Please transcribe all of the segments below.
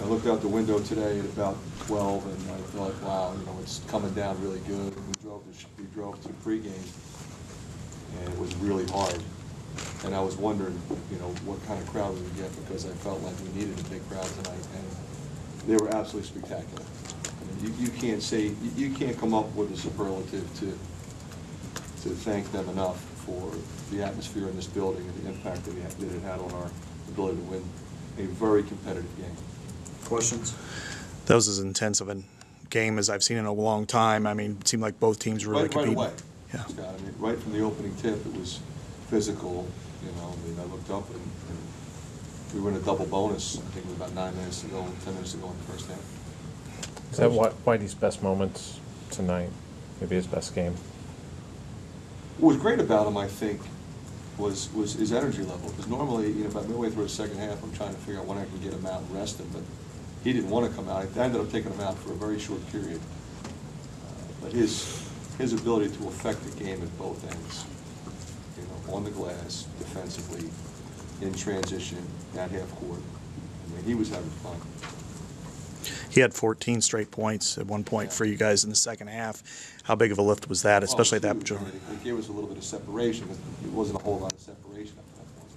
I looked out the window today at about 12, and I thought, wow, it's coming down really good. And we drove to pregame, and it was really hard. And I was wondering, what kind of crowd we would get, because I felt like we needed a big crowd tonight, and they were absolutely spectacular. I mean, you can't come up with a superlative to thank them enough for the atmosphere in this building and the impact that it had on our ability to win a very competitive game. Questions? That was as intense of a game as I've seen in a long time. I mean, it seemed like both teams were really competing. Right away. Yeah. Scott, I mean, right from the opening tip, it was physical. I looked up and we were in a double bonus. I think it was about 10 minutes to go in the first half. Is that Whitey's best moments tonight? Maybe his best game? What was great about him, I think, was his energy level. Because normally, about midway through the second half, I'm trying to figure out when I can get him out and rest him. But he didn't want to come out. I ended up taking him out for a very short period. But his ability to affect the game at both ends, on the glass, defensively, in transition, at half court, I mean, he was having fun. He had 14 straight points at one point for you guys in the second half. How big of a lift was that, especially at that point? It gave us a little bit of separation, but it wasn't a whole lot of separation up to that point.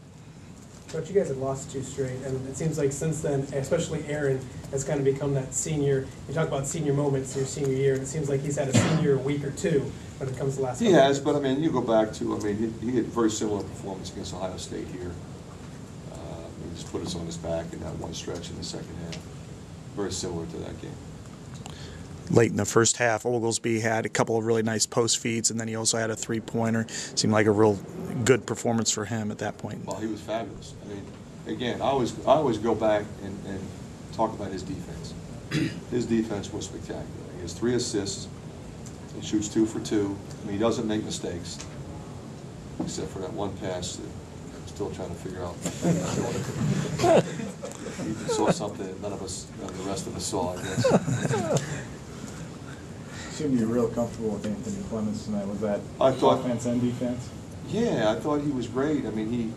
Coach, you guys had lost 2 straight, and it seems like since then, especially Aaron, has kind of become that senior. You talk about senior moments in your senior year, and it seems like he's had a senior week or 2 when it comes to last. He has, but I mean, you go back to, he had a very similar performance against Ohio State here. He just put us on his back in that one stretch in the second half. Very similar to that game. Late in the first half, Oglesby had a couple of really nice post feeds, and then he also had a 3-pointer. Seemed like a real good performance for him at that point. Well, he was fabulous. I mean, again, I always go back and talk about his defense. His defense was spectacular. He has 3 assists. He shoots 2 for 2. I mean, he doesn't make mistakes, except for that one pass that I'm still trying to figure out. He saw something that none of the rest of us saw, I guess. Seemed you're real comfortable with Anthony Clemens tonight. Was that offense and defense? Yeah, I thought he was great. I mean,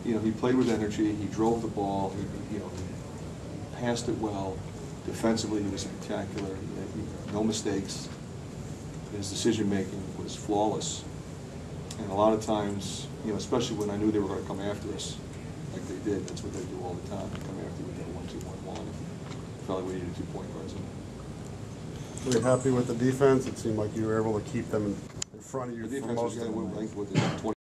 he played with energy. He drove the ball. He passed it well. Defensively, he was spectacular. He had no mistakes. His decision making was flawless. And a lot of times, especially when I knew they were going to come after us, like they did. That's what they do all the time. They come after you with that 1-2-1-1. I felt like we needed 2 point guards in there. Were you happy with the defense? It seemed like you were able to keep them in front of you. The for defense most was of the good. night. With 20